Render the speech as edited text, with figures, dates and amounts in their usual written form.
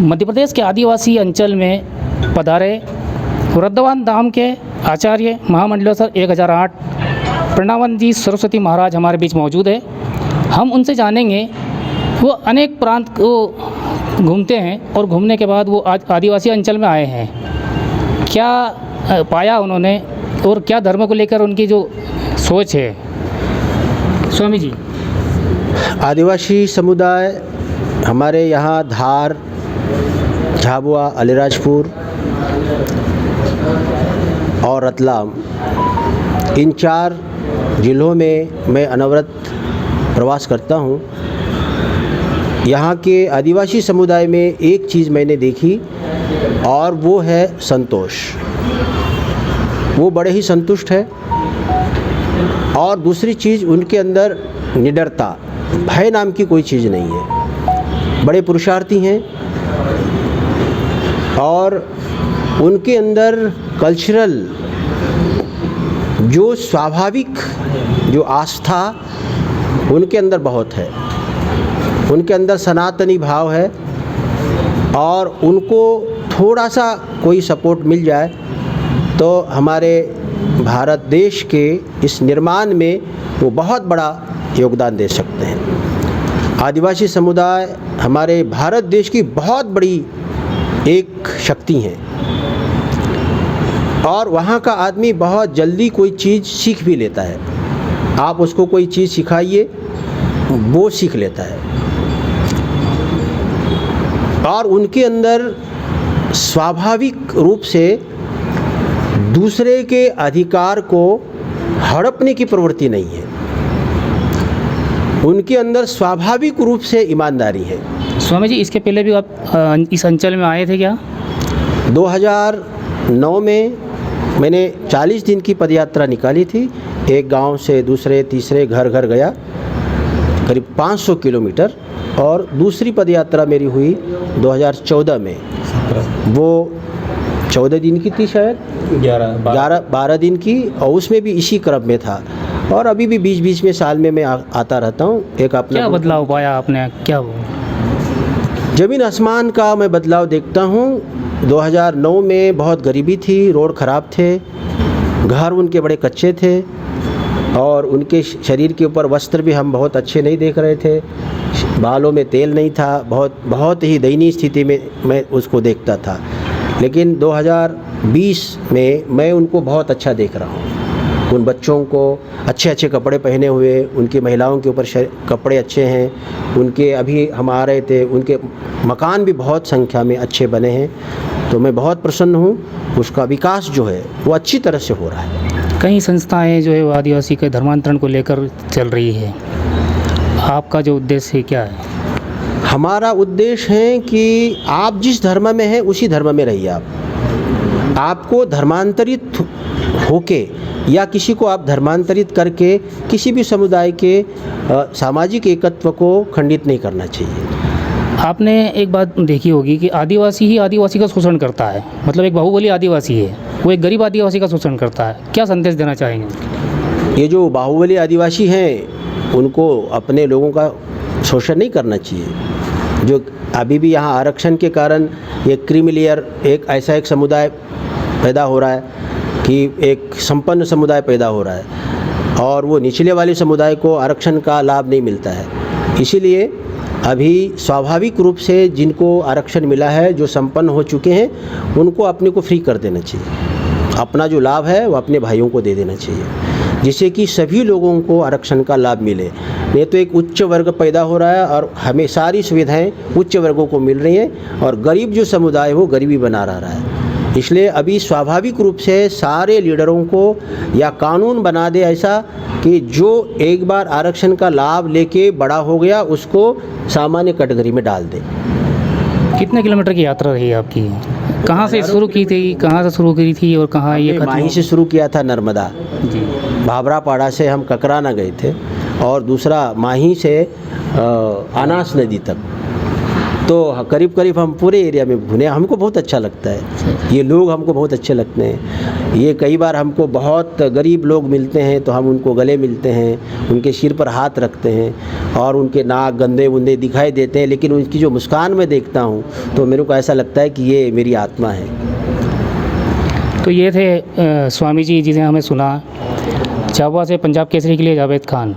मध्य प्रदेश के आदिवासी अंचल में पधारे वृद्धवान धाम के आचार्य महामंडलेश्वर 1008 प्रणवानंद जी सरस्वती महाराज हमारे बीच मौजूद है। हम उनसे जानेंगे, वो अनेक प्रांत को घूमते हैं और घूमने के बाद वो आज आदिवासी अंचल में आए हैं, क्या पाया उन्होंने और क्या धर्म को लेकर उनकी जो सोच है। स्वामी जी, आदिवासी समुदाय हमारे यहाँ धार, झाबुआ, अलीराजपुर और रतलाम, इन 4 ज़िलों में मैं अनवरत प्रवास करता हूँ। यहाँ के आदिवासी समुदाय में एक चीज़ मैंने देखी और वो है संतोष। वो बड़े ही संतुष्ट है। और दूसरी चीज़, उनके अंदर निडरता, भय नाम की कोई चीज़ नहीं है। बड़े पुरुषार्थी हैं और उनके अंदर कल्चरल जो स्वाभाविक जो आस्था उनके अंदर बहुत है। उनके अंदर सनातनी भाव है और उनको थोड़ा सा कोई सपोर्ट मिल जाए तो हमारे भारत देश के इस निर्माण में वो बहुत बड़ा योगदान दे सकते हैं। आदिवासी समुदाय हमारे भारत देश की बहुत बड़ी एक शक्ति है और वहाँ का आदमी बहुत जल्दी कोई चीज़ सीख भी लेता है। आप उसको कोई चीज़ सिखाइए, वो सीख लेता है। और उनके अंदर स्वाभाविक रूप से दूसरे के अधिकार को हड़पने की प्रवृत्ति नहीं है। उनके अंदर स्वाभाविक रूप से ईमानदारी है। स्वामी जी, इसके पहले भी आप इस अंचल में आए थे क्या? 2009 में मैंने 40 दिन की पदयात्रा निकाली थी। एक गांव से दूसरे तीसरे घर घर गया, करीब 500 किलोमीटर। और दूसरी पदयात्रा मेरी हुई 2014 में, वो 14 दिन की थी, शायद 12 दिन की, और उसमें भी इसी क्रम में था। और अभी भी बीच बीच में साल में मैं आता रहता हूँ। एक अपना क्या बदलाव पाया आपने? क्या वो ज़मीन आसमान का मैं बदलाव देखता हूँ। 2009 में बहुत गरीबी थी, रोड ख़राब थे, घर उनके बड़े कच्चे थे और उनके शरीर के ऊपर वस्त्र भी हम बहुत अच्छे नहीं देख रहे थे। बालों में तेल नहीं था। बहुत ही दयनीय स्थिति में मैं उसको देखता था। लेकिन 2020 में मैं उनको बहुत अच्छा देख रहा हूँ। उन बच्चों को अच्छे अच्छे कपड़े पहने हुए, उनकी महिलाओं के ऊपर कपड़े अच्छे हैं। उनके अभी हम आ रहे थे, उनके मकान भी बहुत संख्या में अच्छे बने हैं। तो मैं बहुत प्रसन्न हूँ। उसका विकास जो है वो अच्छी तरह से हो रहा है। कई संस्थाएं जो है वो आदिवासी के धर्मांतरण को लेकर चल रही है, आपका जो उद्देश्य क्या है? हमारा उद्देश्य है कि आप जिस धर्म में हैं उसी धर्म में रहिए। आपको धर्मांतरित होके या किसी को आप धर्मांतरित करके किसी भी समुदाय के सामाजिक एकत्व को खंडित नहीं करना चाहिए। आपने एक बात देखी होगी कि आदिवासी ही आदिवासी का शोषण करता है। मतलब एक बाहुबली आदिवासी है, वो एक गरीब आदिवासी का शोषण करता है। क्या संदेश देना चाहेंगे? ये जो बाहुबली आदिवासी हैं उनको अपने लोगों का शोषण नहीं करना चाहिए। जो अभी भी यहाँ आरक्षण के कारण ये क्रीमी लेयर, एक ऐसा एक समुदाय पैदा हो रहा है कि एक संपन्न समुदाय पैदा हो रहा है और वो निचले वाले समुदाय को आरक्षण का लाभ नहीं मिलता है। इसीलिए अभी स्वाभाविक रूप से जिनको आरक्षण मिला है, जो संपन्न हो चुके हैं, उनको अपने को फ्री कर देना चाहिए। अपना जो लाभ है वो अपने भाइयों को दे देना चाहिए, जिससे कि सभी लोगों को आरक्षण का लाभ मिले। नहीं तो एक उच्च वर्ग पैदा हो रहा है और हमें सारी सुविधाएं उच्च वर्गों को मिल रही हैं और गरीब जो समुदाय है वो गरीबी बना रहा है। इसलिए अभी स्वाभाविक रूप से सारे लीडरों को या कानून बना दे ऐसा कि जो एक बार आरक्षण का लाभ लेके बड़ा हो गया उसको सामान्य कैटेगरी में डाल दे। कितने किलोमीटर की यात्रा रही आपकी? कहाँ से शुरू की थी, कहाँ से शुरू की थी और कहाँ ये खत्म? माही से शुरू किया था, नर्मदा जी। भाभरापाड़ा से हम ककराना गए थे और दूसरा माही से अनास नदी तक। तो करीब करीब हम पूरे एरिया में घूमे। हमको बहुत अच्छा लगता है, ये लोग हमको बहुत अच्छे लगते हैं। ये कई बार हमको बहुत गरीब लोग मिलते हैं तो हम उनको गले मिलते हैं, उनके सिर पर हाथ रखते हैं और उनके नाक गंदे वंदे दिखाई देते हैं, लेकिन उनकी जो मुस्कान मैं देखता हूँ तो मेरे को ऐसा लगता है कि ये मेरी आत्मा है। तो ये थे स्वामी जी जिसे हमें सुना। झाबुआ से पंजाब केसरी के लिए जावेद खान।